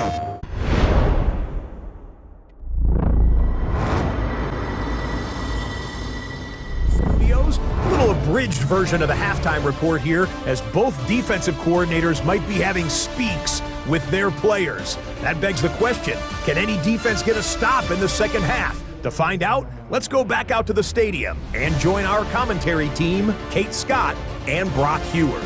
A little abridged version of the halftime report here, as both defensive coordinators might be having speaks with their players. That begs the question, can any defense get a stop in the second half? To find out, let's go back out to the stadium and join our commentary team, Kate Scott and Brock Hewer.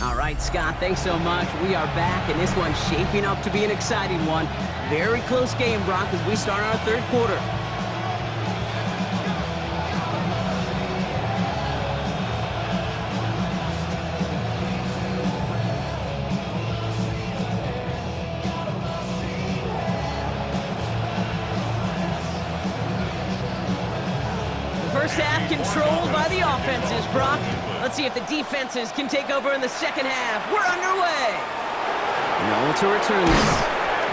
All right, Scott, thanks so much. We are back, and this one's shaping up to be an exciting one. Very close game, Brock, as we start our third quarter. The first half controlled by the offenses, Brock. Let's see if the defenses can take over in the second half. We're underway. No to return this.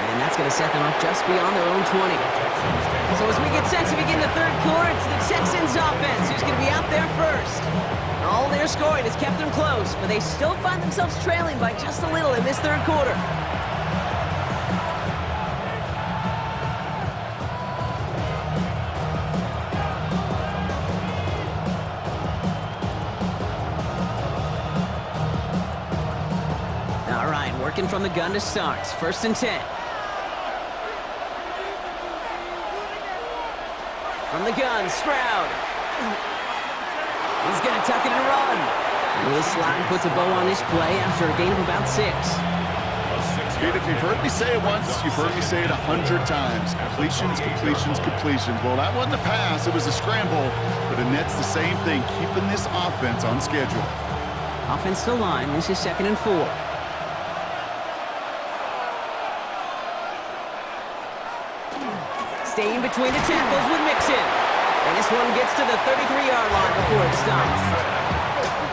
And that's going to set them up just beyond their own 20. So as we get set to begin the third quarter, it's the Texans offense who's going to be out there first. All their scoring has kept them close, but they still find themselves trailing by just a little in this third quarter. Working from the gun to start. 1st and 10. From the gun, Stroud. He's going to tuck it and run. And his slide puts a bow on this play after a gain of about 6. Kate, if you've heard me say it once, you've heard me say it 100 times. Completions, completions, completions. Well, that wasn't a pass. It was a scramble. But Annette's the same thing, keeping this offense on schedule. Offense to line. This is 2nd and 4. Staying between the tackles with Mixon. And this one gets to the 33-yard line before it stops.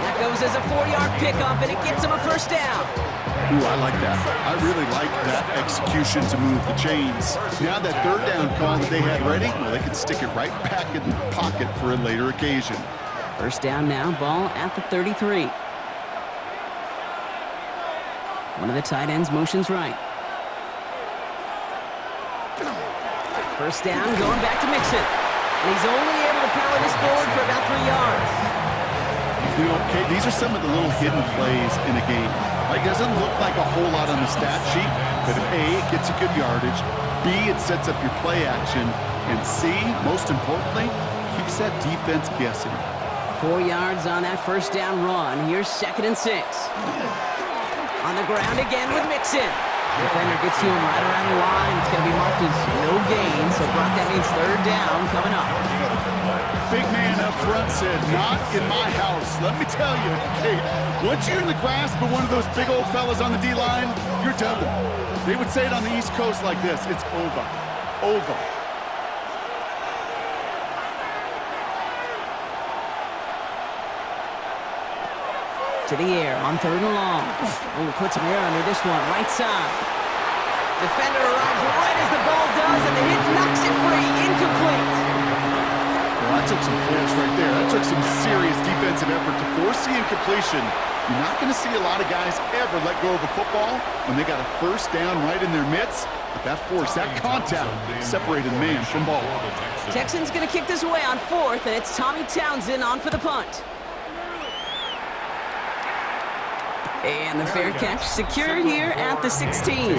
That goes as a 4-yard pickup, and it gets him a first down. Ooh, I like that. I really like that execution to move the chains. Now that third down call that they had ready, well, they can stick it right back in the pocket for a later occasion. First down now, ball at the 33. One of the tight ends motions right. First down, going back to Mixon. And he's only able to power this forward for about 3 yards. You know, Kate, these are some of the little hidden plays in a game. It doesn't look like a whole lot on the stat sheet, but A, it gets a good yardage, B, it sets up your play action, and C, most importantly, keeps that defense guessing. 4 yards on that first down run. Here's 2nd and 6. On the ground again with Mixon. Defender gets to him right around the line. It's going to be marked as no gain, so Brock, that means third down coming up. Big man up front said, not in my house. Let me tell you, Kate, once you're in the grasp of one of those big old fellas on the D-line, you're done. They would say it on the East Coast like this, it's over. Over. To the air on 3rd and long. Oh, puts some air under this one, right side. Defender arrives right as the ball does, and the hit knocks it free, incomplete. Well, that took some force right there. That took some serious defensive effort to force the incompletion. You're not going to see a lot of guys ever let go of a football when they got a first down right in their midst. But that force, that contact, separated man from ball. Texans going to kick this away on 4th, and it's Tommy Townsend on for the punt. And the fair catch secured here at the 16.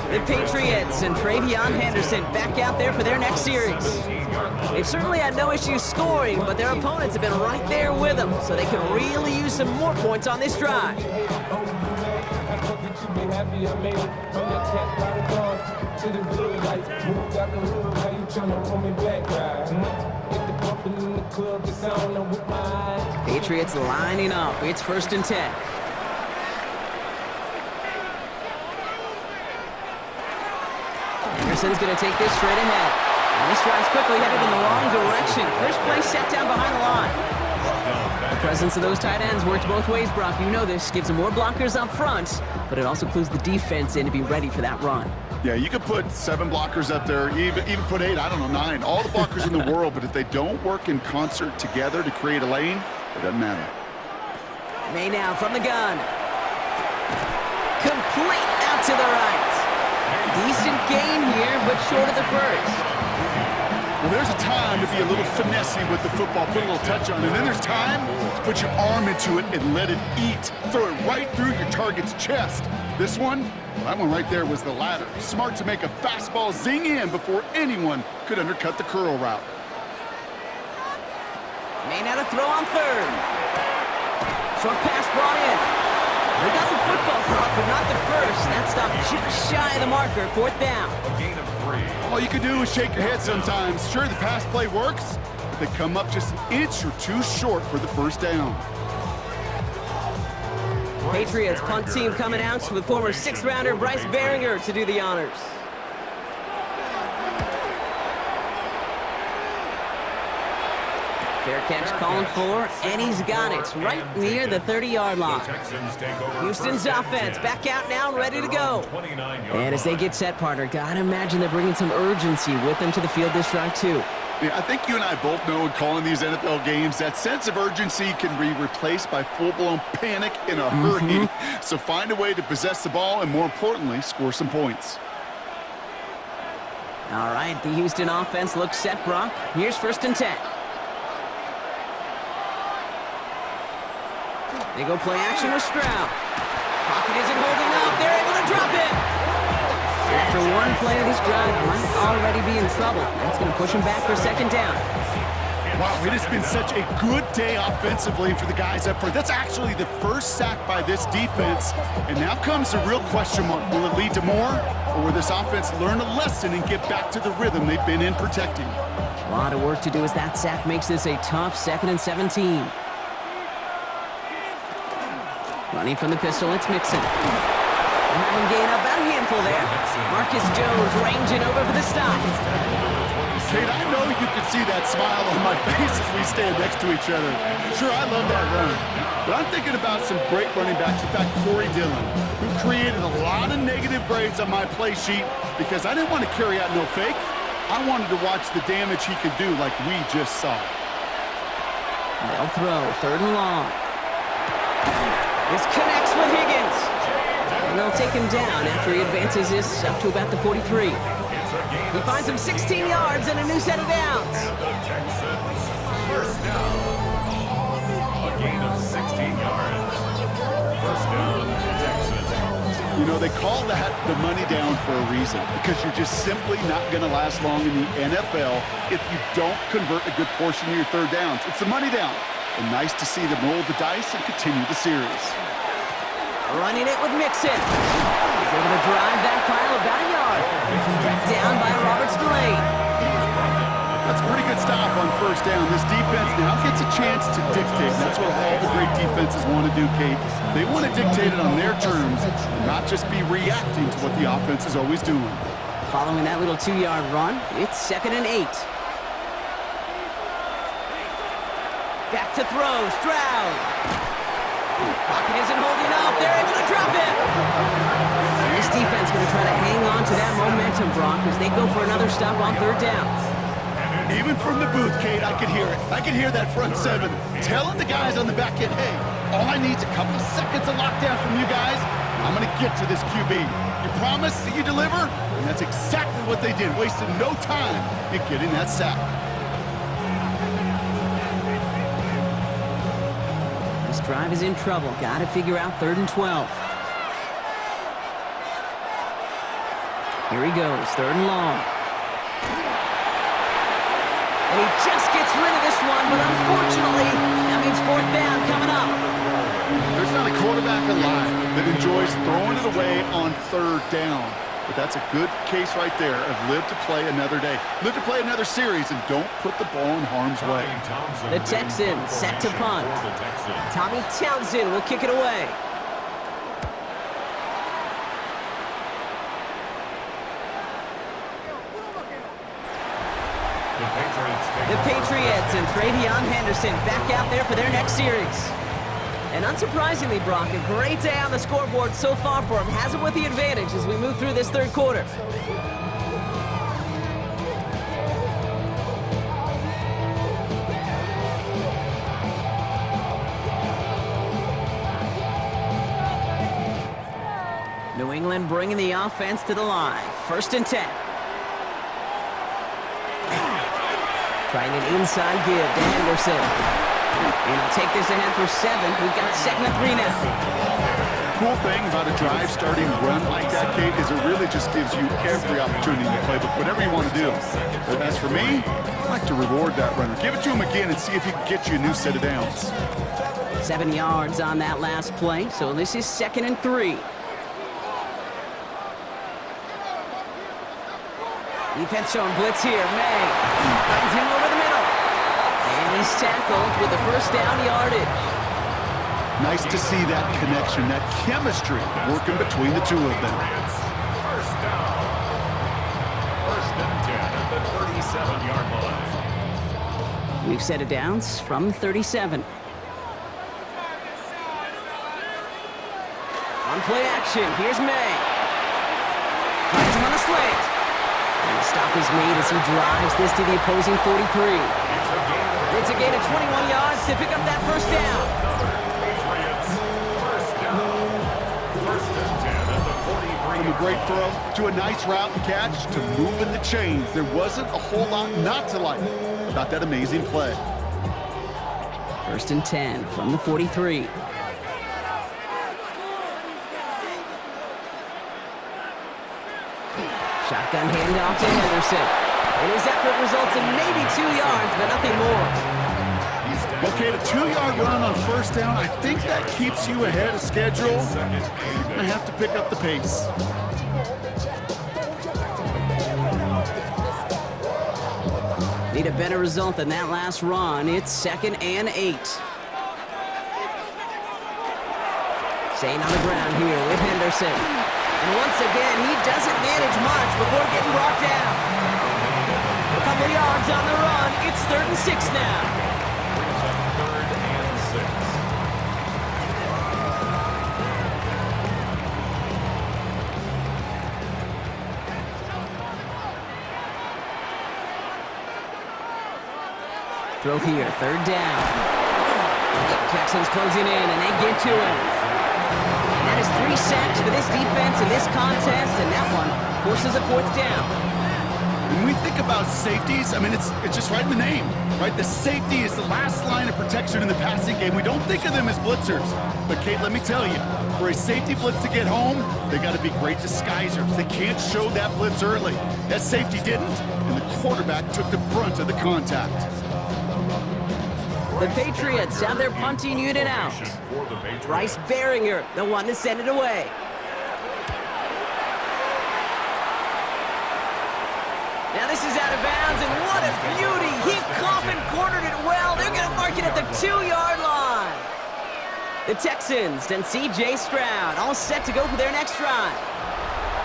The Patriots and Travion Henderson back out there for their next series. They've certainly had no issues scoring, but their opponents have been right there with them, so they can really use some more points on this drive. Patriots lining up. It's 1st and 10. Anderson's going to take this straight ahead. And this drive's quickly headed in the wrong direction. First play set down behind the line. The presence of those tight ends works both ways, Brock. You know this. Gives them more blockers up front, but it also clues the defense in to be ready for that run. Yeah, you could put 7 blockers up there, even put 8, I don't know, 9, all the blockers in the world, but if they don't work in concert together to create a lane, it doesn't matter. May now from the gun. Complete out to the right. Decent gain here, but short of the first. Well, there's a time to be a little finessey with the football, put a little touch on it, and then there's time to put your arm into it and let it eat. Throw it right through your target's chest. This one, well, that one right there was the latter. Smart to make a fastball zing in before anyone could undercut the curl route. May now to throw on third. Short pass brought in. They got the football caught, but not the first. That stopped just shy of the marker, 4th down. A gain of 3. All you can do is shake your head sometimes. Sure, the pass play works, but they come up just an inch or 2 short for the 1st down. Patriots punt team coming out with former 6th-rounder Bryce Behringer to do the honors. Fair catch calling for, and he's got it right near the 30-yard line. Houston's offense back out now and ready to go. And as they get set, partner, gotta imagine they're bringing some urgency with them to the field this drive too. Yeah, I think you and I both know in calling these NFL games that sense of urgency can be replaced by full-blown panic in a hurry. So find a way to possess the ball and, more importantly, score some points. All right, the Houston offense looks set, Brock. Here's 1st and 10. They go play action with Stroud. Pocket isn't holding up. They're able to drop it. After one play of this drive, might already be in trouble. That's going to push him back for 2nd down. Wow, it has been such a good day offensively for the guys up front. That's actually the first sack by this defense. And now comes the real question mark. Will it lead to more? Or will this offense learn a lesson and get back to the rhythm they've been in protecting? A lot of work to do as that sack makes this a tough 2nd and 17. Running from the pistol, it's Mixon. Having gain about a handful there. Marcus Jones ranging over for the stop. Kate, I know you can see that smile on my face as we stand next to each other. Sure, I love that run. But I'm thinking about some great running backs. In fact, Corey Dillon, who created a lot of negative grades on my play sheet because I didn't want to carry out no fake. I wanted to watch the damage he could do like we just saw. They'll throw, 3rd and long. This connects with Higgins. And they'll take him down after he advances this up to about the 43. He finds him 16 yards and a new set of downs. First down. A gain of 16 yards. First down, Texans. You know, they call that the money down for a reason because you're just simply not going to last long in the NFL if you don't convert a good portion of your 3rd downs. It's the money down. And nice to see them roll the dice and continue the series. Running it with Mixon. He's able to drive that pile about a yard. Tracked down by Robert Spillane. That's a pretty good stop on 1st down. This defense now gets a chance to dictate. That's what all the great defenses want to do, Kate. They want to dictate it on their terms and not just be reacting to what the offense is always doing. Following that little 2-yard run, it's 2nd and 8. Back to throw, Stroud. Pocket isn't holding up. They're able to drop it. And this defense going to try to hang on to that momentum, Brock, as they go for another stop on 3rd down. Even from the booth, Kate, I could hear it. I could hear that front 7 telling the guys on the back end, hey, all I need is a couple seconds of lockdown from you guys. I'm going to get to this QB. You promise that you deliver? And that's exactly what they did, wasting no time in getting that sack. This drive is in trouble. Got to figure out 3rd and 12. Here he goes, 3rd and long. And he just gets rid of this one, but unfortunately, that means 4th down coming up. There's not a quarterback alive that enjoys throwing it away on 3rd down. But that's a good case right there of live to play another day. Live to play another series and don't put the ball in harm's way. The Texans set to punt. Tommy Townsend will kick it away. The Patriots and Travion Henderson back out there for their next series. And unsurprisingly, Brock, a great day on the scoreboard so far for him. Has him with the advantage as we move through this third quarter. New England bringing the offense to the line. 1st and 10. Trying an inside give to Henderson. And he'll take this ahead for 7. We've got 2nd and 3 now. Cool thing about a drive starting run like that, Kate, is it really just gives you every opportunity in the playbook, whatever you want to do. But as for me, I like to reward that runner. Give it to him again and see if he can get you a new set of downs. 7 yards on that last play, so this is 2nd and 3. Defense showing blitz here. May finds him over the middle. And he's tackled with the 1st down yardage. Nice to see that connection, that chemistry working between the two of them. 1st down. 1st and 10 at the 37-yard line. We've set it downs from 37. On play action, here's May. Finds him on the slant. And the stop is made as he drives this to the opposing 43. It's a gain of 21 yards to pick up that 1st down. Patriots, 1st down. 1st and 10 at the 43. From a great throw to a nice route and catch to moving the chains. There wasn't a whole lot not to like about that amazing play. 1st and 10 from the 43. Shotgun handoff to Henderson. And his effort results in maybe 2 yards, but nothing more. Okay, the 2-yard run on 1st down, I think that keeps you ahead of schedule. You're going to have to pick up the pace. Need a better result than that last run. It's 2nd and 8. Staying on the ground here with Henderson. And once again, he doesn't manage much before getting brought down. A couple yards on the run. It's 3rd and 6 now. 3rd and 6. Throw here, 3rd down. Texans closing in, and they get to him. And that is 3 sacks for this defense in this contest, and that one forces a 4th down. When we think about safeties, I mean, it's just right in the name, right? The safety is the last line of protection in the passing game. We don't think of them as blitzers. But, Kate, let me tell you, for a safety blitz to get home, they got to be great disguisers. They can't show that blitz early. That safety didn't, and the quarterback took the brunt of the contact. The Patriots have their punting unit out. Bryce Behringer, the one to send it away. Now this is out of bounds, and what a beauty! He coffin cornered it well. They're going to mark it at the 2-yard line. The Texans and C.J. Stroud all set to go for their next drive.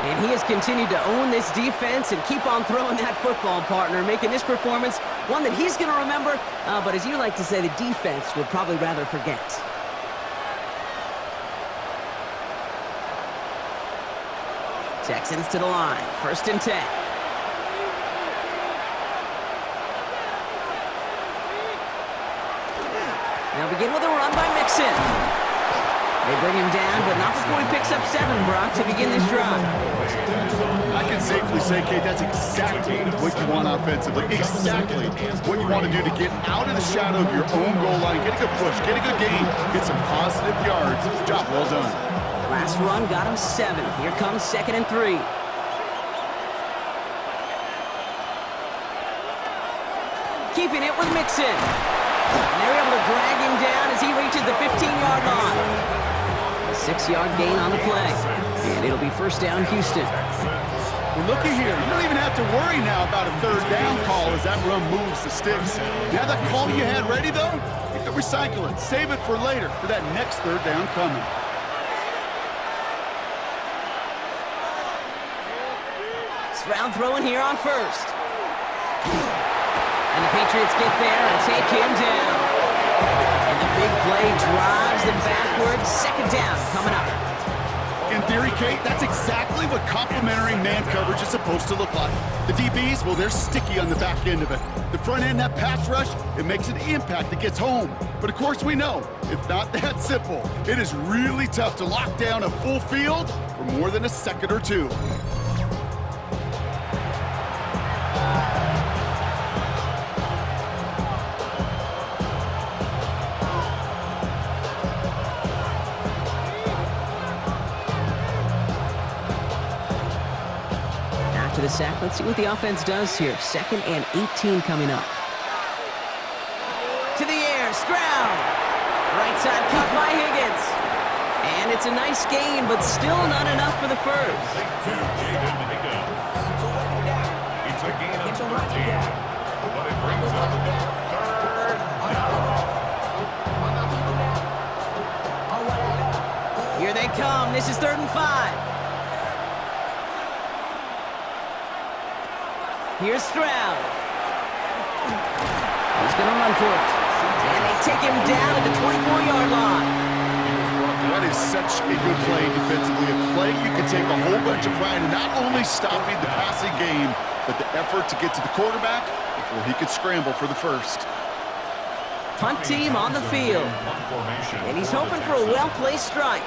And he has continued to own this defense and keep on throwing that football, partner, making this performance one that he's going to remember, but as you like to say, the defense would probably rather forget. Texans to the line, 1st and 10. Now begin with a run by Mixon. They bring him down, but not before he picks up 7, Brock, to begin this drive. I can safely say, Kate, that's exactly what you want offensively. Exactly what you want to do to get out of the shadow of your own goal line, get a good push, get a good gain, get some positive yards. Job well done. Last run got him 7. Here comes 2nd and 3. Keeping it with Mixon. And they're able to drag him down as he reaches the 15-yard line. A 6-yard gain on the play. And it'll be 1st down, Houston. Well, looky here. You don't even have to worry now about a 3rd down call as that run moves the sticks. Now that call you had ready, though, you can recycle it. Save it for later for that next 3rd down coming. Stroud throwing here on 1st. And the Patriots get there and take him down. And the big play drives them backwards. Second down coming up. In theory, Kate, that's exactly what complementary man coverage is supposed to look like. The DBs, well, they're sticky on the back end of it. The front end, that pass rush, it makes an impact that gets home. But of course we know, it's not that simple. It is really tough to lock down a full field for more than a second or two. After the sack, let's see what the offense does here. 2nd and 18 coming up. To the air, Stroud. Right side cut by Higgins. And it's a nice gain, but still not enough for the first. It's a gain of 13, but it brings up 3rd down. Here they come. This is 3rd and 5. Here's Stroud. He's going to run for it. And they take him down at the 24-yard line. That is such a good play defensively. A play you can take a whole bunch of pride in not only stopping the passing game, but the effort to get to the quarterback before he could scramble for the first. Punt team on the field. And he's hoping for a well-placed strike.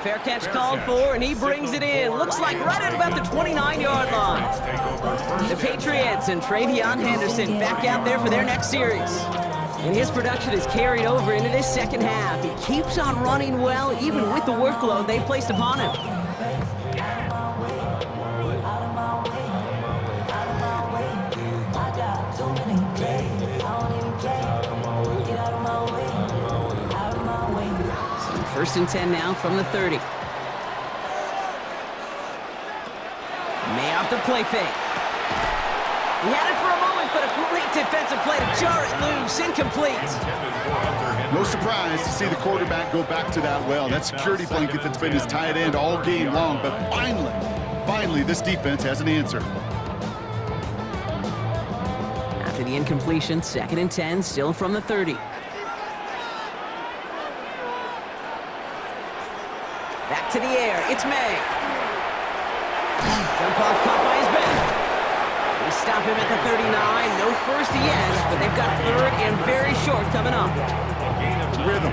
Fair catch called for, and he brings it in. Looks like right at about the 29-yard line. The Patriots and Travion Henderson back out there for their next series. And his production is carried over into this second half. He keeps on running well, even with the workload they placed upon him. First and 10 now from the 30. May off the play fake. He had it for a moment, but a great defensive play to jar it loose. Incomplete. No surprise to see the quarterback go back to that well. That security blanket that's been his tight end all game long. But finally, this defense has an answer. After the incompletion, 2nd and 10, still from the 30. Back to the air, it's May. Jump off caught by his back. They stop him at the 39. No first yet, but they've got 3rd and very short coming up. Rhythm.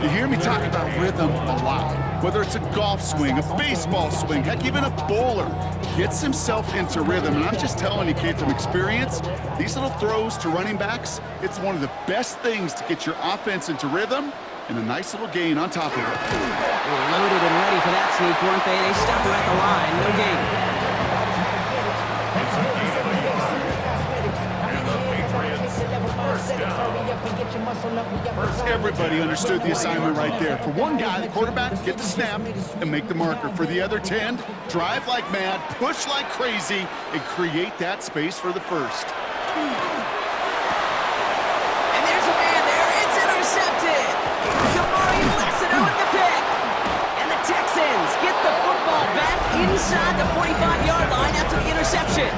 You hear me talk about rhythm a lot. Whether it's a golf swing, a baseball swing, heck, even a bowler gets himself into rhythm. And I'm just telling you, Kate, from experience, these little throws to running backs, it's one of the best things to get your offense into rhythm and a nice little gain on top of it. They were loaded and ready for that sneak, weren't they? They stopped her at the line. No gain. Everybody understood the assignment right there. For one guy, the quarterback, get the snap and make the marker. For the other 10, drive like mad, push like crazy, and create that space for the first. And there's a man there. It's intercepted. Kamari Lassiter with the pick. And the Texans get the football back inside the 45-yard line after the interception.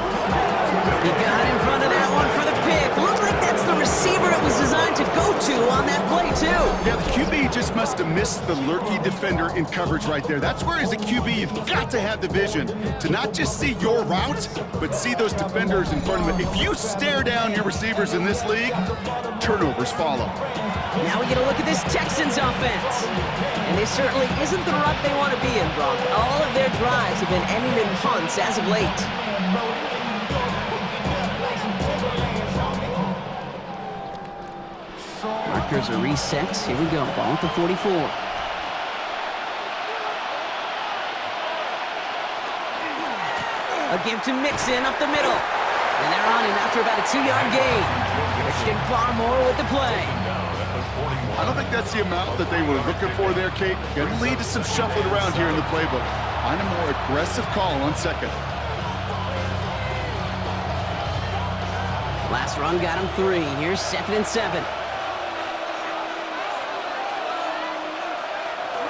He got in front of that one for the pick. Looks like that's the receiver it was designed to go to on that play, too. Yeah, the QB just must have missed the lurky defender in coverage right there. That's where, as a QB, you've got to have the vision to not just see your route, but see those defenders in front of it. If you stare down your receivers in this league, turnovers follow. Now we get a look at this Texans offense. And this certainly isn't the rut they want to be in, Brock. All of their drives have been ending in punts as of late. Markers are reset. Here we go. Ball at the 44. A give to Mixon up the middle. And they're on him after about a 2-yard gain. Christian Barmore with the play. I don't think that's the amount that they were looking for there, Kate. Can lead to some shuffling around here in the playbook. Find a more aggressive call on second. Last run got him 3. Here's 2nd and 7.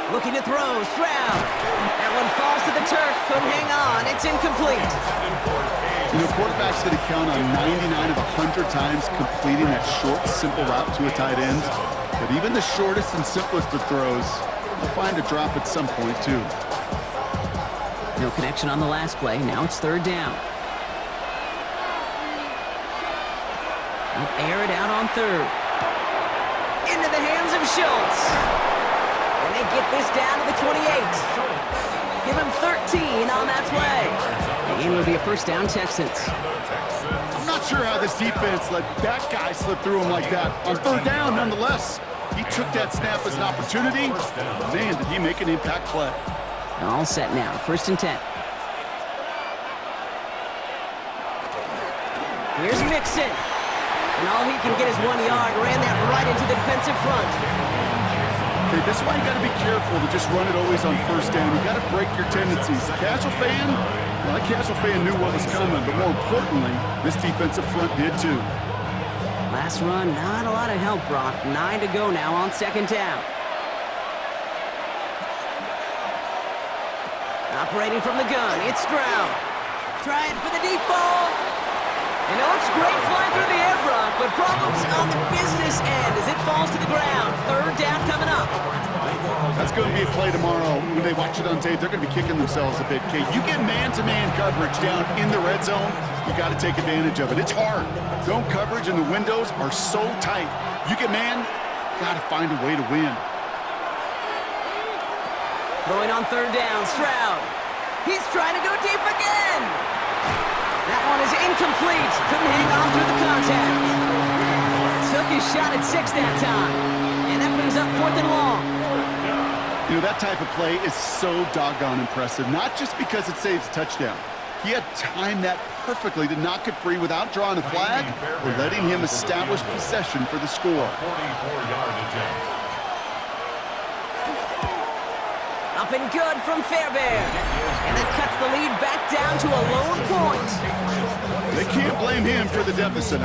Looking to throw, Stroud. That one falls to the turf, couldn't hang on. It's incomplete. You know, quarterbacks going to count on 99 of 100 times completing that short, simple route to a tight end. But even the shortest and simplest of throws will find a drop at some point, too. No connection on the last play. Now it's third down. They'll air it out on third. Into the hands of Schultz. And they get this down to the 28. Give him 13 on that play. And it'll be a first down, Texans. I'm not sure how this defense let that guy slip through him like that. On third down, nonetheless, he took that snap as an opportunity. Man, did he make an impact play. All set now, 1st and 10. Here's Mixon. And all he can get is 1 yard. Ran that right into the defensive front. Okay, this is why you got to be careful to just run it always on first down. You got to break your tendencies. The casual fan, well, that casual fan knew what was coming, but more importantly, this defensive front did too. Last run, not a lot of help, Brock. 9 to go now on 2nd down. Operating from the gun, it's Stroud. Trying for the deep ball. And it looks great flying through the air, Brock, but problems on the business end as it falls to the ground. 3rd down coming up. That's going to be a play tomorrow. When they watch it on tape, they're going to be kicking themselves a bit. Okay, you get man-to-man coverage down in the red zone, you got to take advantage of it. It's hard. Zone coverage and the windows are so tight. You get man, got to find a way to win. Throwing on 3rd down, Stroud. He's trying to go deep again. That one is incomplete. Couldn't hang on through the contact. Took his shot at 6 that time. And that brings up 4th and long. You know, that type of play is so doggone impressive. Not just because it saves a touchdown. He had timed that perfectly to knock it free without drawing a flag or letting him establish possession for the score. 44-yard attempt. Up and good from Fairbairn. And that cuts the lead back down to a lone point. They can't blame him for the deficit.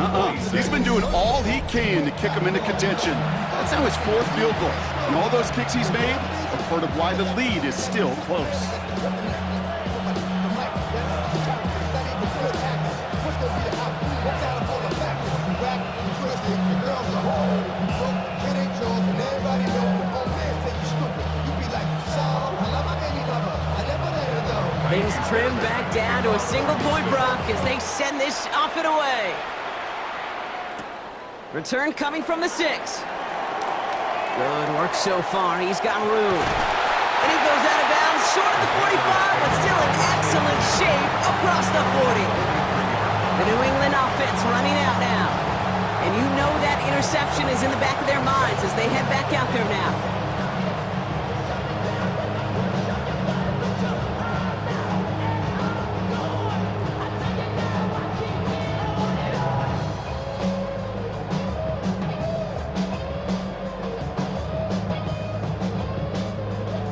He's been doing all he can to kick them into contention. That's now his 4th field goal. And all those kicks he's made are part of why the lead is still close. Things trim back down to a single-point Brock as they send this off and away. Return coming from the 6. Good work so far. He's got room. And he goes out of bounds short of the 45, but still in excellent shape across the 40. The New England offense running out now. And you know that interception is in the back of their minds as they head back out there now.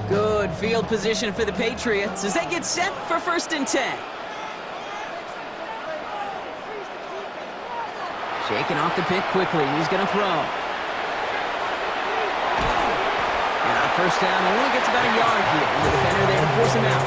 Good field position for the Patriots as they get set for 1st and 10. Shaking off the pick quickly. He's going to throw. And on 1st down, only gets about a yard here. The defender there to force him out.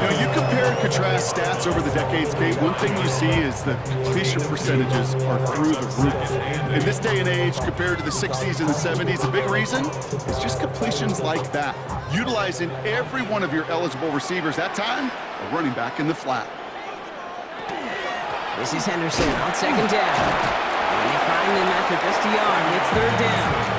You know, you compare and contrast stats over the decades, Kate. One thing you see is that completion percentages are through the roof. In this day and age, compared to the 60s and the 70s, a big reason is just completions like that. Utilizing every one of your eligible receivers that time, a running back in the flat. This is Henderson on 2nd down. And they find him after just a yard. It's 3rd down.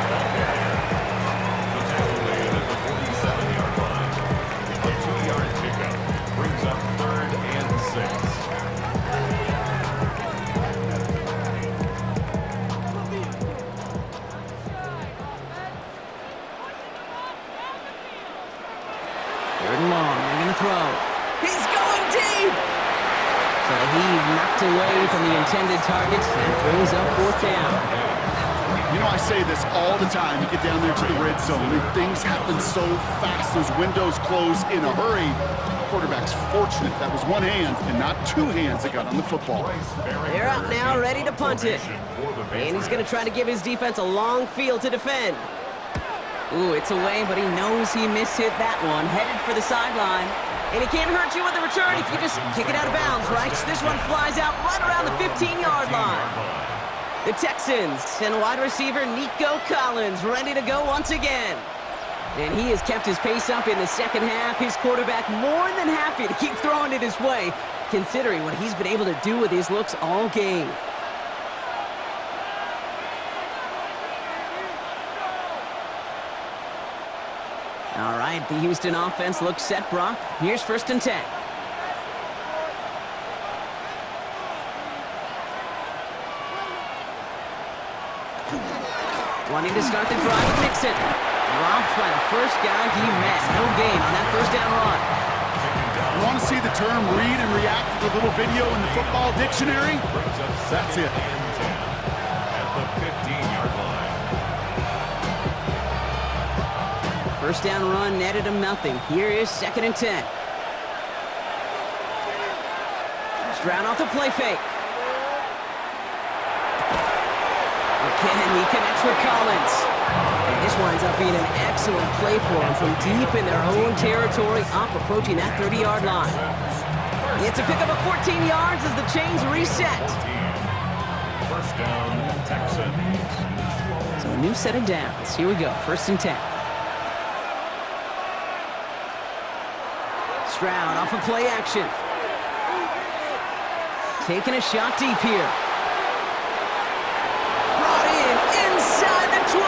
He's going deep! So the heave knocked away from the intended targets and brings up 4th down. You know, I say this all the time. You get down there to the red zone, and things happen so fast. Those windows close in a hurry. The quarterback's fortunate that was one hand and not 2 hands that got on the football. They're out now, ready to punt it. And he's going to try to give his defense a long field to defend. Ooh, it's away, but he knows he mishit that one. Headed for the sideline. And it can't hurt you with the return if you just kick it out of bounds, right? This one flies out right around the 15-yard line. The Texans and wide receiver Nico Collins ready to go once again. And he has kept his pace up in the second half. His quarterback more than happy to keep throwing it his way, considering what he's been able to do with his looks all game. All right, the Houston offense looks set, Brock. Here's 1st and 10. Wanting to start the drive with Mixon. Dropped by the first guy he met. No gain on that 1st down run. You want to see the term read and react to the little video in the football dictionary? That's it. At the 15-yard line. 1st down run netted him nothing. Here is 2nd and 10. Stroud off the play fake. Again, he connects with Collins. And this winds up being an excellent play for him from deep in their own territory, up approaching that 30-yard line. It's a pickup of 14 yards as the chains reset. 1st down, Texans. So a new set of downs. Here we go, 1st and 10. Stroud off of play action. Taking a shot deep here. Brought in inside the 20.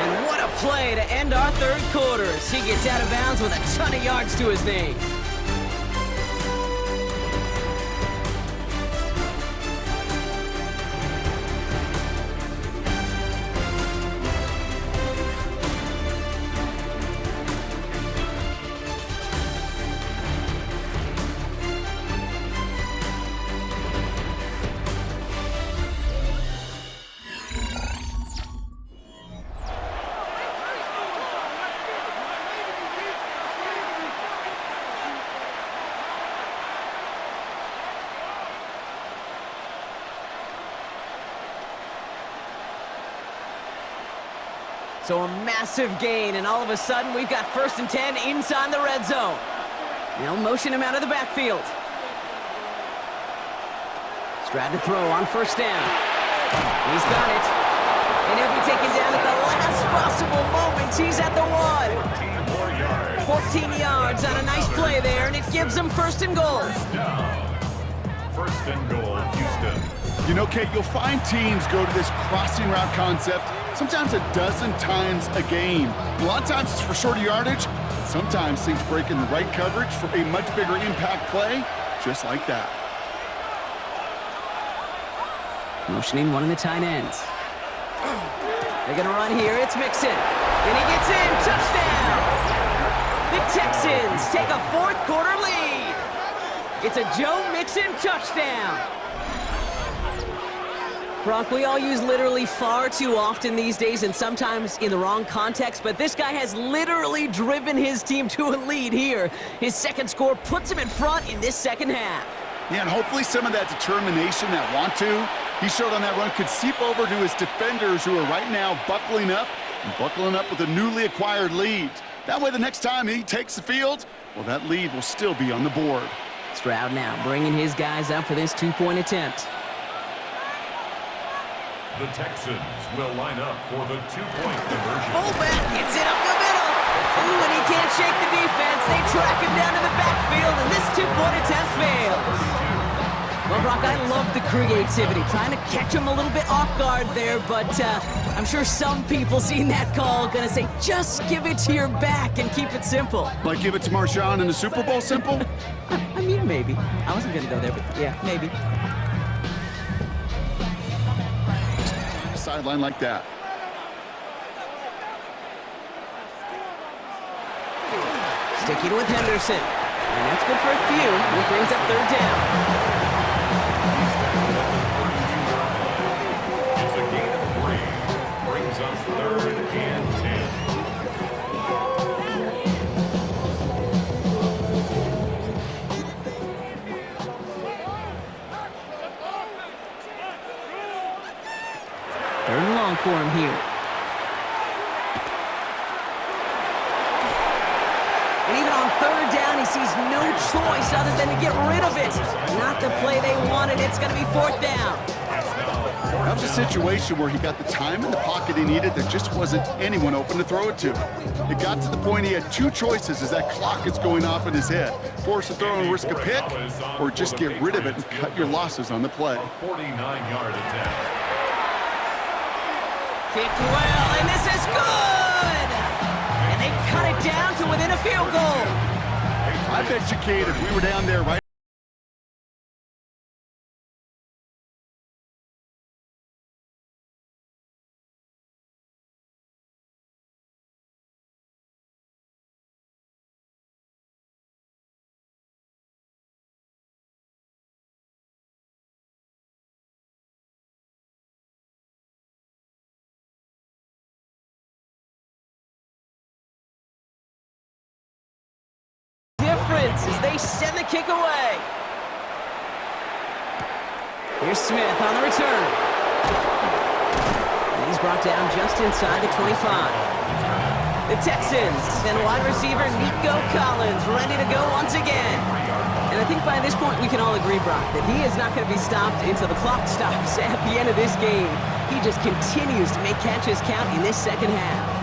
And what a play to end our 3rd quarter as he gets out of bounds with a ton of yards to his name. So a massive gain, and all of a sudden we've got 1st and 10 inside the red zone. They'll motion him out of the backfield. Stroud to throw on 1st down. He's got it. And he'll be taken down at the last possible moment. He's at the 1. 14 yards on a nice play there, and it gives him 1st and goal. 1st and goal, Houston. You know, Kate, you'll find teams go to this crossing route concept sometimes a dozen times a game. A lot of times it's for shorter yardage, but sometimes things break in the right coverage for a much bigger impact play, just like that. Motioning one of the tight ends. They're going to run here. It's Mixon. And he gets in. Touchdown! The Texans take a 4th quarter lead. It's a Joe Mixon touchdown. Brock, we all use literally far too often these days, and sometimes in the wrong context, but this guy has literally driven his team to a lead here. His 2nd score puts him in front in this 2nd half. Yeah, and hopefully some of that determination, that want to, he showed on that run could seep over to his defenders who are right now buckling up with a newly acquired lead. That way the next time he takes the field, well, that lead will still be on the board. Stroud now bringing his guys up for this 2-point attempt. The Texans will line up for the 2-point conversion. Fullback gets it up the middle. Ooh, and he can't shake the defense. They track him down to the backfield, and this 2-point attempt fails. Well, Brock, I love the creativity. Trying to catch him a little bit off guard there, but I'm sure some people seeing that call going to say, just give it to your back and keep it simple. Like give it to Marshawn in the Super Bowl simple? I mean, maybe. I wasn't going to go there, but yeah, maybe. Sideline like that. Sticking with Henderson. And that's good for a few. It brings up 3rd down. It's a gain of 3. Brings up 3rd and 10. Third and long for him here. And even on 3rd third down, he sees no choice other than to get rid of it. Not the play they wanted. It's going to be fourth down. That was a situation where he got the time in the pocket he needed. There just wasn't anyone open to throw it to. It got to the point he had two choices as that clock is going off in his head. Force a throw and risk a pick, or just get rid of it and cut your losses on the play. 49-yard attempt. Kicked well, and this is good! And they cut it down to within a field goal. I bet you, Kate, if we were down there right as they send the kick away. Here's Smith on the return. And he's brought down just inside the 25. The Texans and wide receiver Nico Collins ready to go once again. And I think by this point we can all agree, Brock, that he is not going to be stopped until the clock stops at the end of this game. He just continues to make catches count in this second half.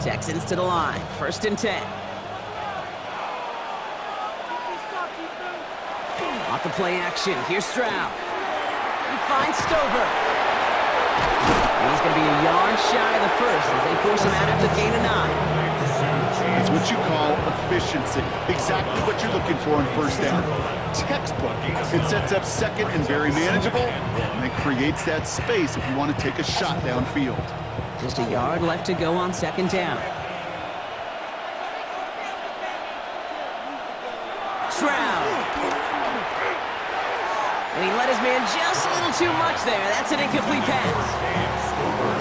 Texans to the line, 1st and 10. Off the play action, here's Stroud. He finds Stover. And he's going to be a yard shy of the first as they force him out after the gain of 9. It's what you call efficiency. Exactly what you're looking for in first down. Textbook. It sets up second and very manageable, and it creates that space if you want to take a shot downfield. Just a yard left to go on 2nd down. Stroud. And he let his man just a little too much there. That's an incomplete pass.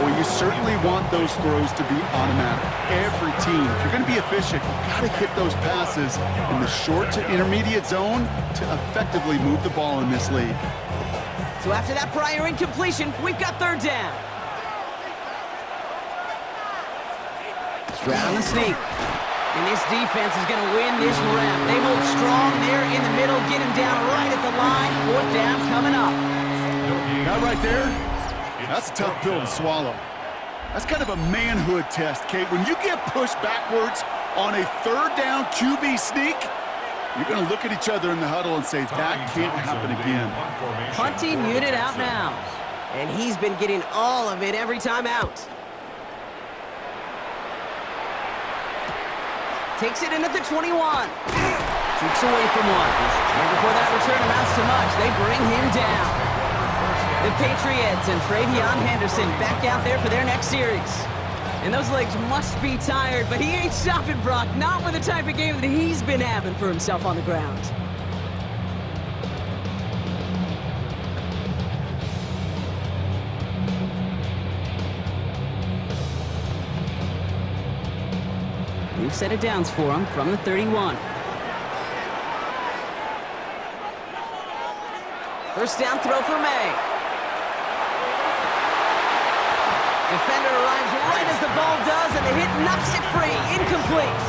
Well, you certainly want those throws to be automatic. Every team, if you're going to be efficient, you've got to hit those passes in the short to intermediate zone to effectively move the ball in this league. So after that prior incompletion, we've got 3rd down. Stroud on the sneak. And this defense is going to win this rep. They hold strong there in the middle, get him down right at the line. 4th down coming up. That right there, that's a tough pill to swallow. That's kind of a manhood test, Kate. When you get pushed backwards on a 3rd down QB sneak, you're going to look at each other in the huddle and say, that can't happen again. Punting unit out now. And he's been getting all of it every time out. Takes it in at the 21. Keeps away from one. And before that return amounts to much, they bring him down. The Patriots and Travion Henderson back out there for their next series. And those legs must be tired, but he ain't stopping, Brock. Not with the type of game that he's been having for himself on the ground. New set of downs for him from the 31. 1st down throw for May. Defender arrives right as the ball does, and the hit knocks it free. Incomplete.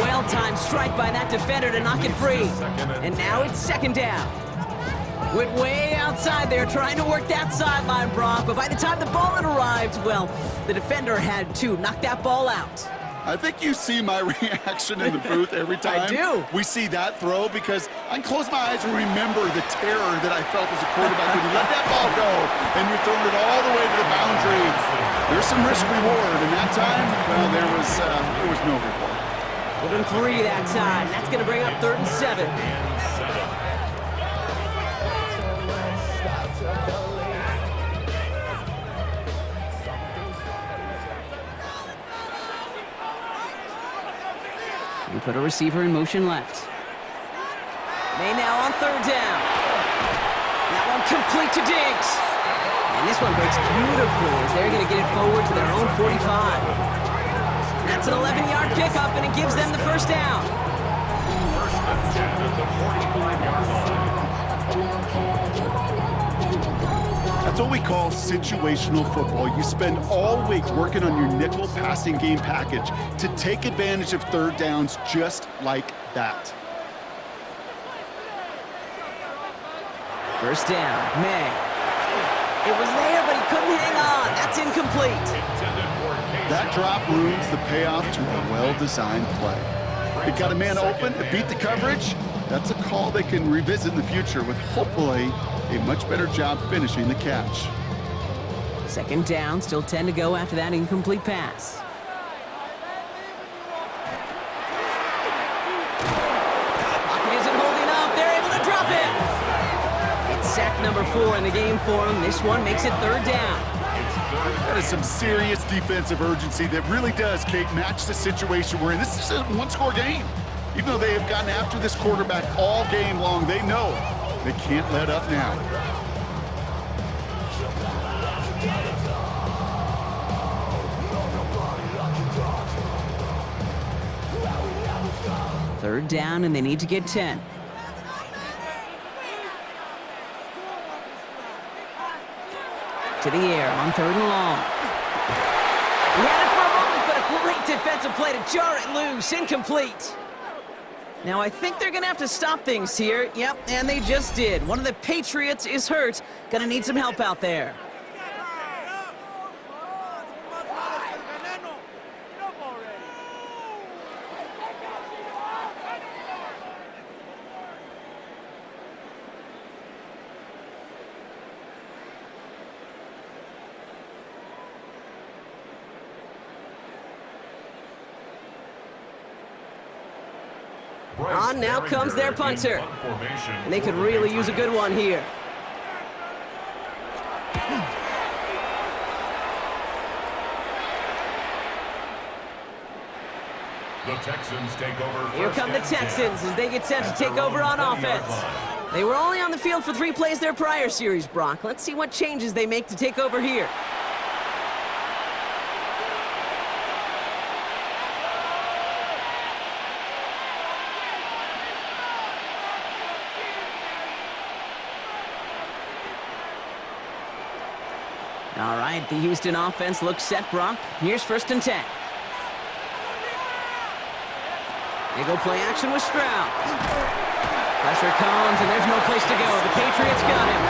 Well-timed strike by that defender to knock it free. And now it's 2nd down. Went way outside there trying to work that sideline, Brock, but by the time the ball had arrived, well, the defender had to knock that ball out. I think you see my reaction in the booth every time I do. we see that throw, because I can close my eyes and remember the terror that I felt as a quarterback when you let that ball go and you're throwing it all the way to the boundary. There's some risk reward, and that time, well, there was no reward. Give him 3 that time. That's going to bring up 3rd and 7. And put a receiver in motion left. May now on 3rd down. That one complete to Diggs. And this one breaks beautifully as they're going to get it forward to their own 45. That's an 11-yard pickup, and it gives them the 1st down. 1st and 10 at the 45-yard line. That's what we call situational football. You spend all week working on your nickel passing game package to take advantage of third downs just like that. First down, May. It was there, but he couldn't hang on. That's incomplete. That drop ruins the payoff to a well-designed play. They got a man open to beat the coverage. That's a call they can revisit in the future with hopefully a much better job finishing the catch. Second down, still 10 to go after that incomplete pass. Pocket isn't holding up. They're able to drop it. It's sack number 4 in the game for him. This one makes it third down. That is some serious defensive urgency that really does, Kate, match the situation we're in. This is a one-score game. Even though they have gotten after this quarterback all game long, they know they can't let up now. Third down, and they need to get 10. To the air on third and long. He had it for a moment, but a great defensive play to jar it loose. Incomplete. Now, I think they're going to have to stop things here. Yep, and they just did. One of the Patriots is hurt. Going to need some help out there. On now comes their punter. And they could really use a good one here. The Texans take over. Here come the Texans as they get set to take over on offense. They were only on the field for 3 plays their prior series, Brock. Let's see what changes they make to take over here. All right, the Houston offense looks set, Brock. Here's first and 10. They go play action with Stroud. Pressure comes, and there's no place to go. The Patriots got him.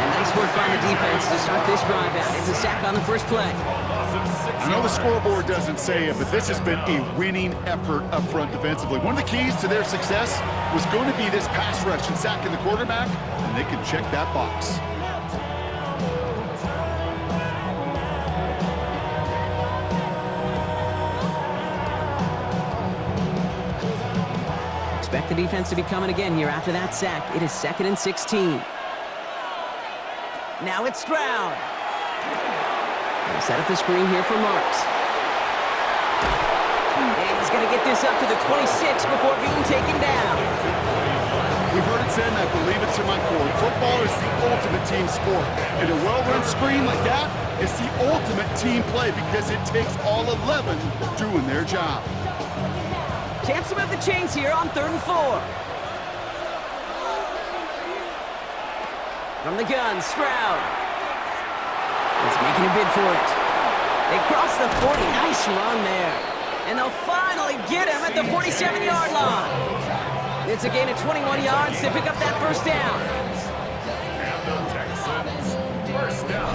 And nice work by the defense to start this drive out. It's a sack on the first play. I know the scoreboard doesn't say it, but this has been a winning effort up front defensively. One of the keys to their success was going to be this pass rush and sacking the quarterback, and they can check that box. Expect the defense to be coming again here after that sack. It is 2nd and 16. Now it's Stroud. They'll set up the screen here for Marks. And he's going to get this up to the 26 before being taken down. We've heard it said, and I believe it to my core. Football is the ultimate team sport. And a well-run screen like that is the ultimate team play because it takes all 11 doing their job. Chance to move the chains here on 3rd and 4. From the gun, Stroud. He's making a bid for it. They cross the 40. Nice run there. And they'll finally get him at the 47-yard line. It's a gain of 21 yards to pick up that first down. And the Texans, first down.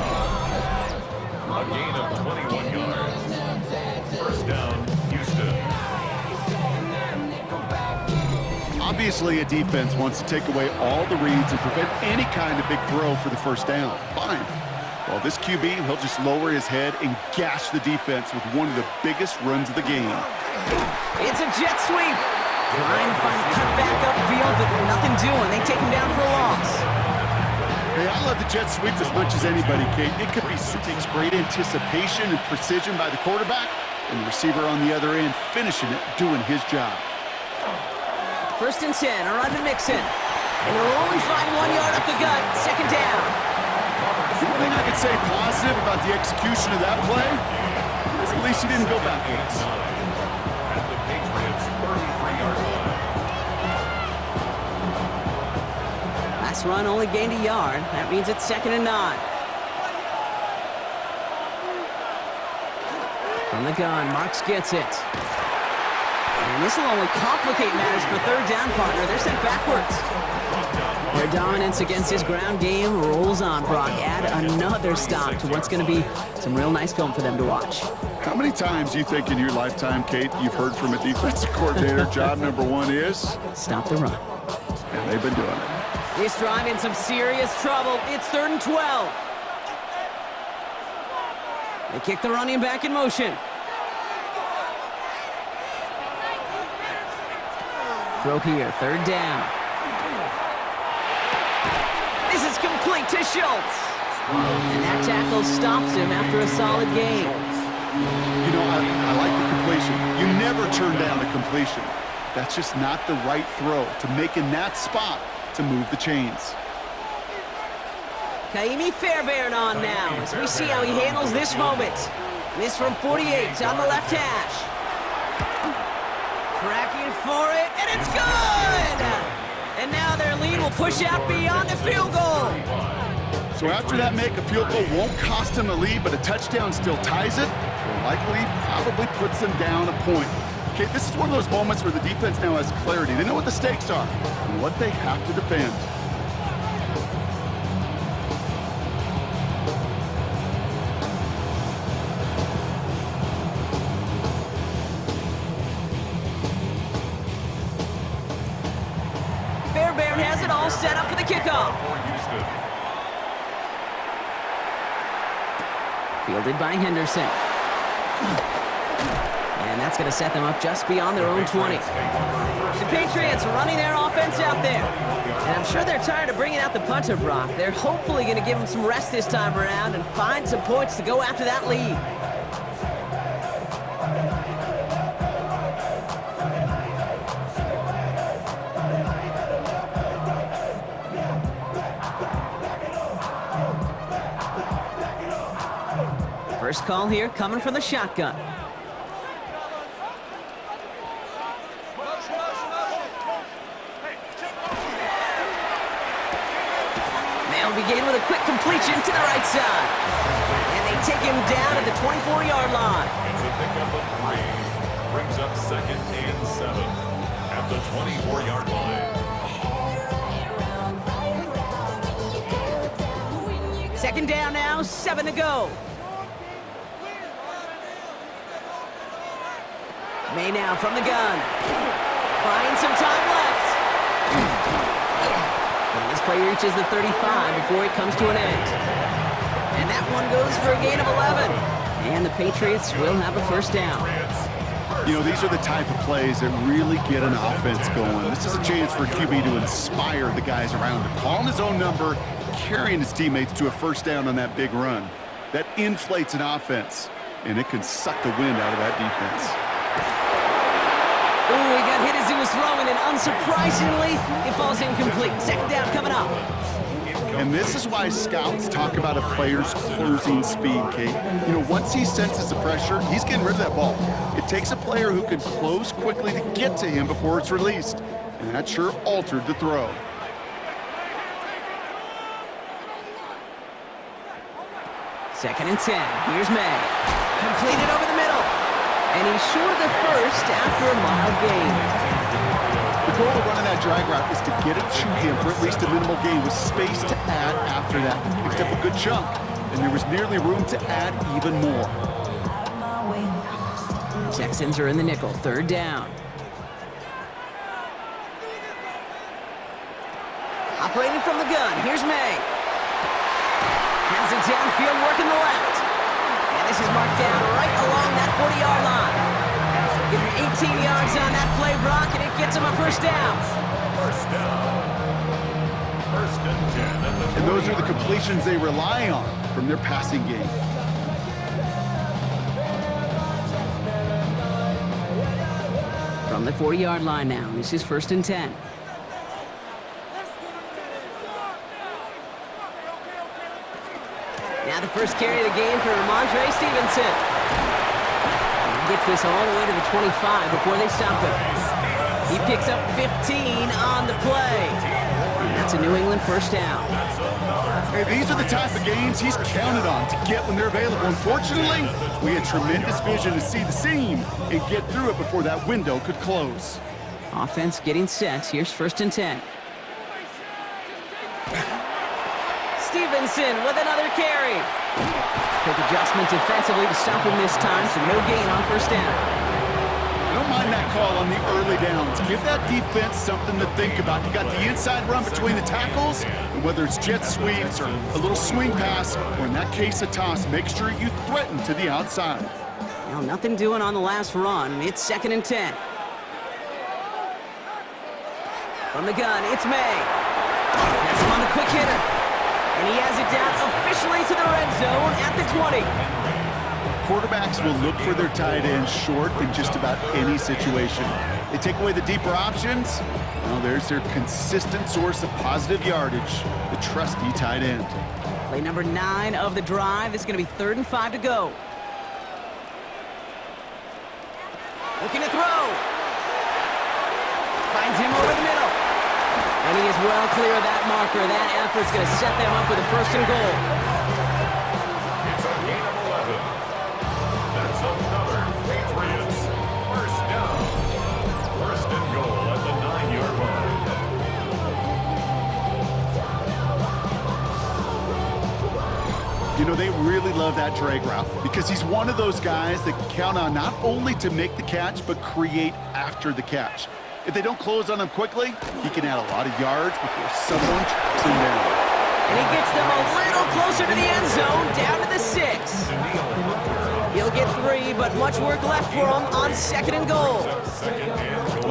A gain of 21 yards. First down, Houston. Obviously, a defense wants to take away all the reads and prevent any kind of big throw for the first down. Fine. Well, this QB, he'll just lower his head and gash the defense with one of the biggest runs of the game. It's a jet sweep. Trying to find a cutback upfield, but nothing doing. They take him down for a loss. Hey, I love the jet sweep as much as anybody, Kate. It could be takes great anticipation and precision by the quarterback, and the receiver on the other end finishing it, doing his job. 1st and 10, a run to Mixon. And they'll only find 1 yard up the gut. 2nd down. The only thing I could say positive about the execution of that play is at least he didn't go backwards. At the Patriots' 33-yard line. Last run only gained a yard. That means it's 2nd and 9. From the gun, Marks gets it. And this will only complicate matters for 3rd down, partner. They're sent backwards. Their dominance against his ground game rolls on, Brock. Add another stop to what's going to be some real nice film for them to watch. How many times do you think in your lifetime, Kate, you've heard from a defensive coordinator, job number 1 is? Stop the run. And they've been doing it. This drive in some serious trouble. It's 3rd and 12. They kick the running back in motion. Throw here, 3rd down. This is complete to Schultz. And that tackle stops him after a solid gain. You know, I like the completion. You never turn down a completion. That's just not the right throw to make in that spot to move the chains. Kaimi Fairbairn on now as we see how he handles this moment. This from 48 on the left hash. Cracking for it, and it's good! And now their lead will push out beyond the field goal. So after that make, a field goal won't cost them a lead, but a touchdown still ties it, or likely probably puts them down a point. Okay, this is one of those moments where the defense now has clarity. They know what the stakes are and what they have to defend. Fairbairn has it all set up for the kickoff. Fielded by Henderson. And that's going to set them up just beyond their own 20. The Patriots running their offense out there. And I'm sure they're tired of bringing out the punter, Brock. They're hopefully going to give him some rest this time around and find some points to go after that lead. First call here coming from the shotgun. They'll begin with a quick completion to the right side. And they take him down at the 24-yard line. It's a pickup of 3. Brings up 2nd and 7 at the 24-yard line. 2nd down now, 7 to go. May now from the gun. Finds some time left. And this play reaches the 35 before it comes to an end. And that one goes for a gain of 11. And the Patriots will have a 1st down. You know, these are the type of plays that really get an offense going. This is a chance for a QB to inspire the guys around him. Calling his own number, carrying his teammates to a 1st down on that big run. That inflates an offense, and it can suck the wind out of that defense. Ooh, he got hit as he was throwing, and unsurprisingly, it falls incomplete. 2nd down coming up. And this is why scouts talk about a player's closing speed, Kate. You know, once he senses the pressure, he's getting rid of that ball. It takes a player who can close quickly to get to him before it's released. And that sure altered the throw. Second and 10. Here's May. Completed over the middle. And he's short of the 1st after a mild gain. The goal of running that drag route is to get it to him for at least a minimal gain with space to add after that. He picked up a good chunk, and there was nearly room to add even more. Texans are in the nickel. 3rd down. Operating from the gun. Here's May. Has it downfield, working the left. And this is marked down right along that 40-yard line. Give him 18 yards on that play, Brock, and it gets him a 1st down. 1st down. 1st and 10 at the 40. And those are the completions they rely on from their passing game. From the 40-yard line now, this is 1st and 10. Now the first carry of the game for Ramondre Stevenson. And he gets this all the way to the 25 before they stop him. He picks up 15 on the play. And That's a New England first down. Hey, these are the type of games he's counted on to get when they're available. Unfortunately, we had tremendous vision to see the seam and get through it before that window could close. Offense getting set. Here's 1st and 10. Stevenson with another carry. Quick adjustment defensively to stop him this time, so no gain on 1st down. I don't mind that call on the early downs. Give that defense something to think about. You got the inside run between the tackles, and whether it's jet sweeps or a little swing pass, or in that case a toss, make sure you threaten to the outside. Well, nothing doing on the last run. It's 2nd and 10. From the gun, it's May. Has him on the quick hitter. And he has it down officially to the red zone at the 20. Quarterbacks will look for their tight end short in just about any situation. They take away the deeper options. Well, there's their consistent source of positive yardage, the trusty tight end. Play number 9 of the drive is going to be 3rd and 5 to go. Looking to throw. Finds him over the middle. And he is well clear of that marker. That effort's going to set them up with a 1st and goal. It's a gain of 11. That's another Patriots first down. 1st and goal at the 9-yard line. You know, they really love that drag route because he's one of those guys that count on not only to make the catch, but create after the catch. If they don't close on him quickly, he can add a lot of yards before someone tracks him down. And he gets them a little closer to the end zone, down to the 6. He'll get 3, but much work left for him on 2nd and goal.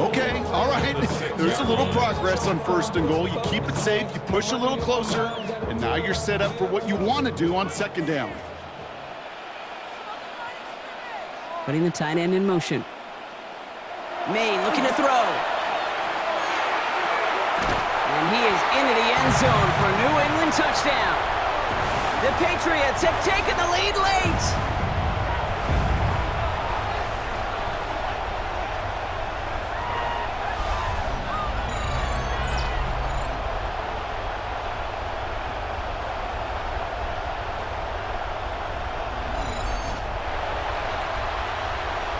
Okay, all right. There's a little progress on 1st and goal. You keep it safe, you push a little closer, and now you're set up for what you want to do on 2nd down. Putting the tight end in motion. Maine looking to throw. And he is into the end zone for a New England touchdown. The Patriots have taken the lead late.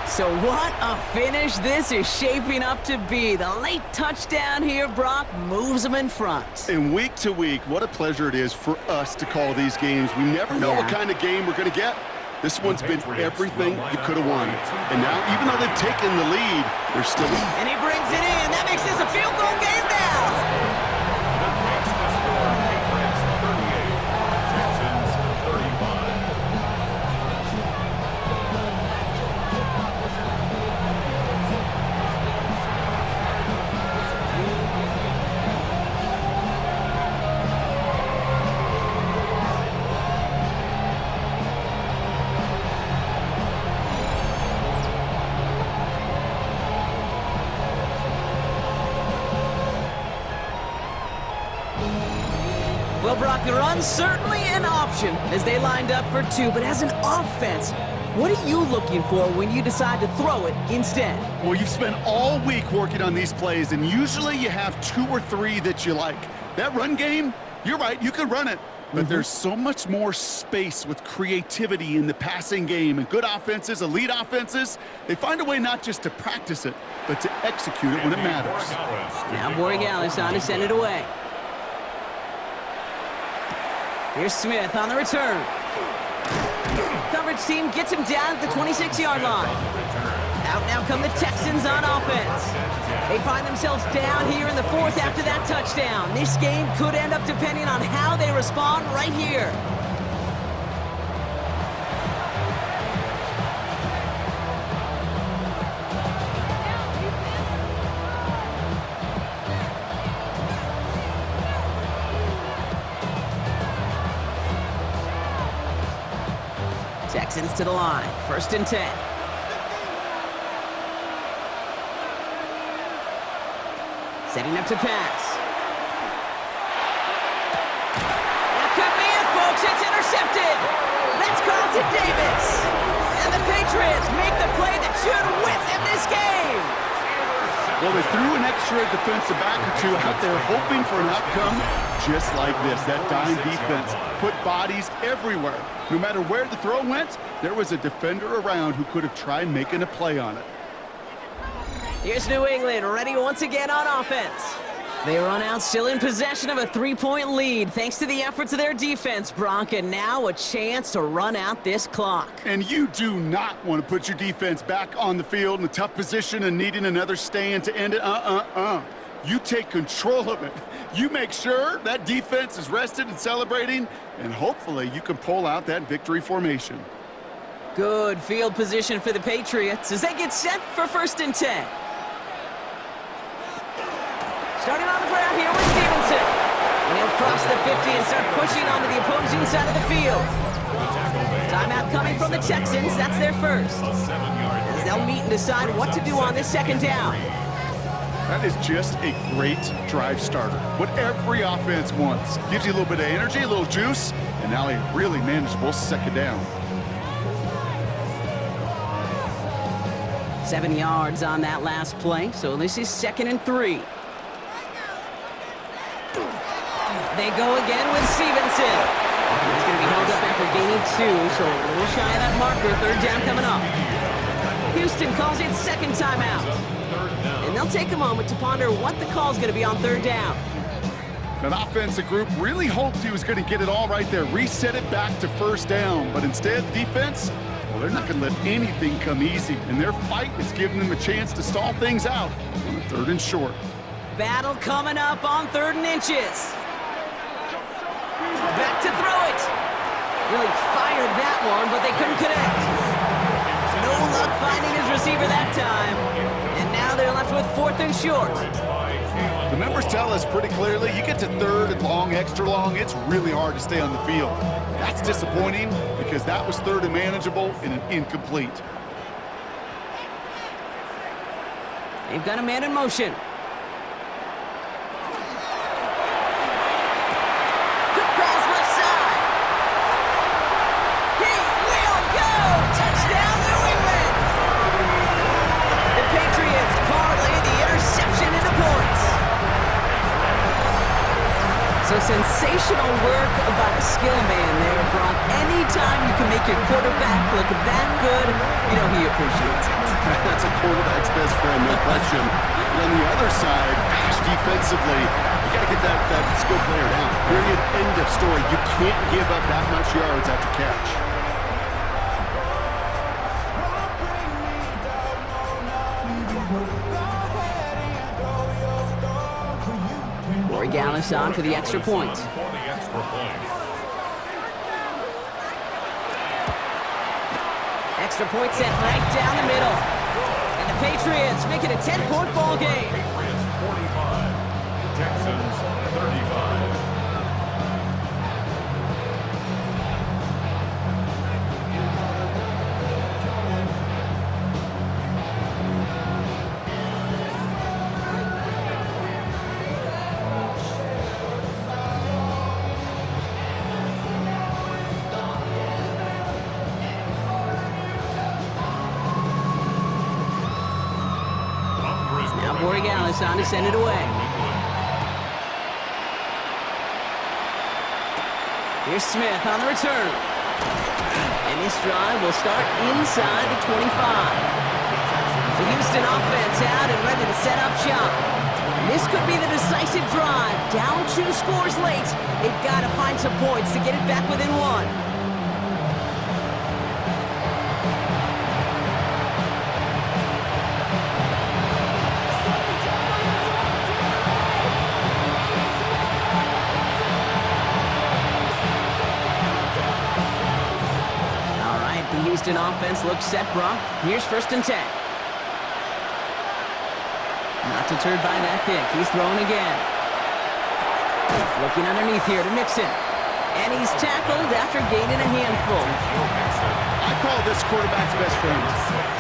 So what a finish this is shaping up to be. The late touchdown here, Brock, moves them in front. And week to week, what a pleasure it is for us to call these games. We never know what kind of game we're going to get. This one's been everything you could have won. And now, even though they've taken the lead, they're still... And he brings it in. That makes this a field goal game now. Texans 35. Well, Brock, the run's certainly an option as they lined up for 2, but as an offense, what are you looking for when you decide to throw it instead? Well, you've spent all week working on these plays, and usually you have 2 or 3 that you like. That run game, you're right, you could run it, but there's so much more space with creativity in the passing game, and good offenses, elite offenses, they find a way not just to practice it, but to execute it when it matters. Now Borregales on to send it away. Here's Smith on the return. Coverage team gets him down at the 26-yard line. Out now come the Texans on offense. They find themselves down here in the 4th after that touchdown. This game could end up depending on how they respond right here. Texans to the line, 1st and 10. Setting up to pass. That could be it, folks. It's intercepted. That's Carlton Davis. And the Patriots make the play that should win them this game. Well, they threw an extra defensive back or two out there hoping for an outcome just like this. That dime defense put bodies everywhere. No matter where the throw went, there was a defender around who could have tried making a play on it. Here's New England, ready once again on offense. They run out still in possession of a 3-point lead thanks to the efforts of their defense, Brock, and now a chance to run out this clock. And you do not want to put your defense back on the field in a tough position and needing another stand to end it. You take control of it. You make sure that defense is rested and celebrating, and hopefully you can pull out that victory formation. Good field position for the Patriots as they get set for 1st and 10. Starting on the ground here with Stevenson. And he'll cross the 50 and start pushing onto the opposing side of the field. Timeout coming from the Texans. That's their first. As they'll meet and decide what to do on this 2nd down. That is just a great drive starter. What every offense wants. Gives you a little bit of energy, a little juice, and now a really manageable 2nd down. 7 yards on that last play, so this is 2nd and 3. They go again with Stevenson. He's going to be held up after gaining 2, so a little shy of that marker. 3rd down coming up. Houston calls it 2nd timeout. And they'll take a moment to ponder what the call is going to be on 3rd down. That offensive group really hoped he was going to get it all right there, reset it back to 1st down. But instead, defense, well, they're not going to let anything come easy. And their fight is giving them a chance to stall things out on a 3rd and short. Battle coming up on 3rd and inches. Back to throw it. Really fired that one, but they couldn't connect. No luck finding his receiver that time. And now they're left with 4th and short. The numbers tell us pretty clearly, you get to 3rd and long, extra long, it's really hard to stay on the field. That's disappointing because that was 3rd and manageable and an incomplete. They've got a man in motion. So sensational work by the skill man there, Brock. Anytime you can make your quarterback look that good, you know he appreciates it. That's a quarterback's best friend, no question. And on the other side, gosh, defensively, you got to get that skill player down. Period, end of story. You can't give up that much yards after catch. Gallus on for the extra point. Extra point sent right down the middle. And the Patriots make it a 10-point ball game. Patriots 45, Texans 35. On to send it away. Here's Smith on the return. And this drive will start inside the 25. The Houston offense out and ready to set up shop. This could be the decisive drive. Down 2 scores late. They've got to find some points to get it back within 1. Houston offense looks set, Brock. Here's 1st and 10. Not deterred by that kick. He's throwing again. Looking underneath here to Mixon. And he's tackled after gaining a handful. I call this quarterback's best friend.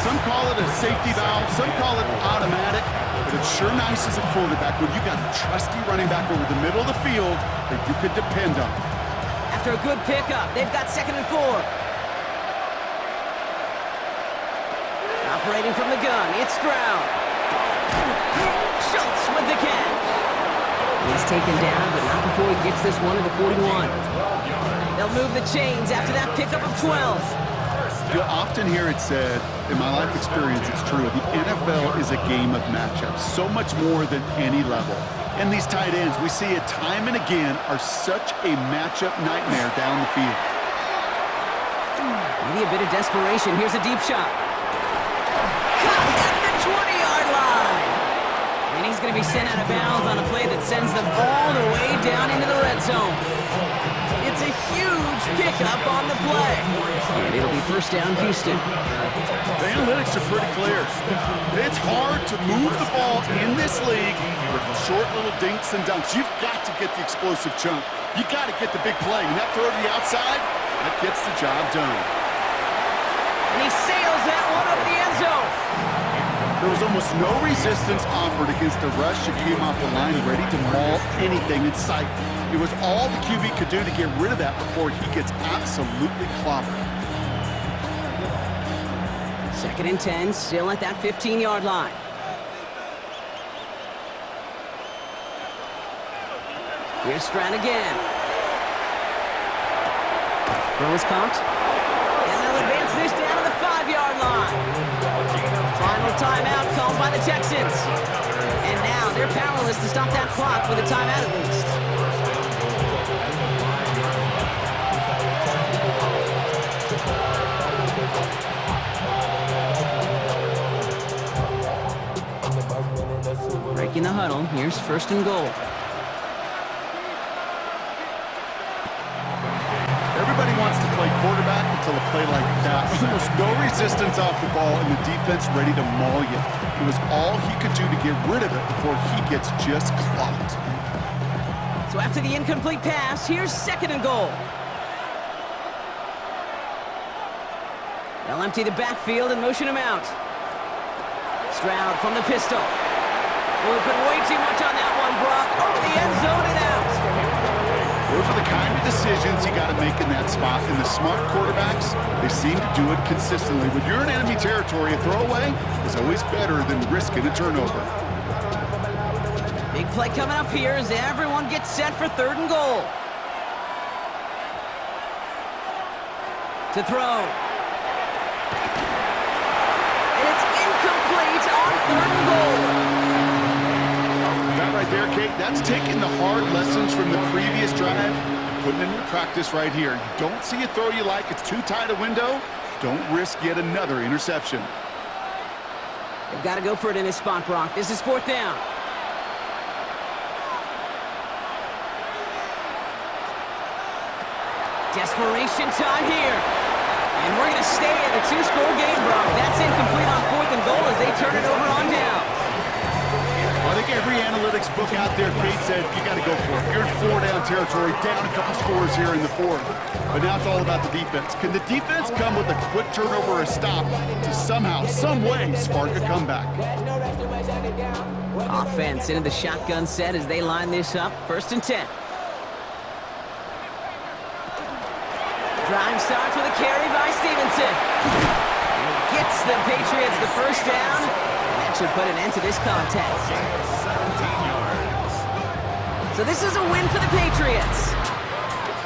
Some call it a safety valve. Some call it automatic. But it's sure nice as a quarterback when you got a trusty running back over the middle of the field that you could depend on. After a good pickup, they've got 2nd and 4. Operating from the gun, it's Stroud. Schultz with the catch. He's taken down, but not before he gets this one to the 41. They'll move the chains after that pickup of 12. You'll often hear it said, in my life experience, it's true, the NFL is a game of matchups, so much more than any level. And these tight ends, we see it time and again, are such a matchup nightmare down the field. Maybe a bit of desperation. Here's a deep shot. Caught at the 20-yard line. And he's going to be sent out of bounds on a play that sends them all the way down into the red zone. It's a huge pickup on the play. And it'll be first down, Houston. The analytics are pretty clear. It's hard to move the ball in this league with short little dinks and dunks. You've got to get the explosive chunk. You got to get the big play. And that throw to the outside, that gets the job done. And he sails that one over the end zone. There was almost no resistance offered against a rush that came off the line ready to maul anything in sight. It was all the QB could do to get rid of that before he gets absolutely clobbered. 2nd and 10, still at that 15-yard line. Here's Stroud again. Throw is caught. And they'll advance this down to the 5-yard line. Final timeout called by the Texans. And now they're powerless to stop that clock with a timeout at least. Breaking the huddle, here's 1st and goal. Everybody wants to play quarterback until a play like that. Almost no resistance off the ball and the defense ready to maul you. It was all he could do to get rid of it before he gets just clocked. So after the incomplete pass, here's 2nd and goal. They'll empty the backfield and motion him out. Stroud from the pistol. We'll put way too much on that one, Brock. Over the end zone and out. Those are the kind of decisions you got to make in that spot. And the smart quarterbacks, they seem to do it consistently. When you're in enemy territory, a throwaway is always better than risking a turnover. Big play coming up here as everyone gets set for 3rd and goal. To throw. And it's incomplete on 3rd and goal. That right there, Kate, that's taking the hard lessons from the previous drive and putting it into practice right here. You don't see a throw you like, it's too tight a window, don't risk yet another interception. They've got to go for it in this spot, Brock. This is 4th down. Desperation time here. And we're going to stay at a 2-score game, Brock. That's incomplete on 4th and goal as they turn it over on down. I think every analytics book out there, Kate said, you got to go for it. You're in 4-down territory, down a couple scores here in the 4th. But now it's all about the defense. Can the defense come with a quick turnover or a stop to somehow, some way, spark a comeback? Offense into the shotgun set as they line this up. 1st and 10. Drive starts with a carry by Stevenson. And he gets the Patriots the 1st down. And that should put an end to this contest. 17 yards. So this is a win for the Patriots.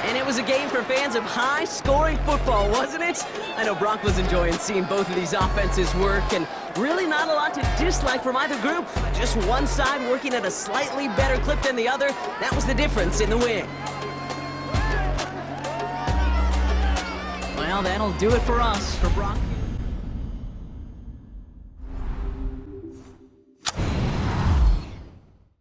And it was a game for fans of high-scoring football, wasn't it? I know Brock was enjoying seeing both of these offenses work, and really not a lot to dislike from either group. Just one side working at a slightly better clip than the other. That was the difference in the win. Well, that'll do it for us. For Brock.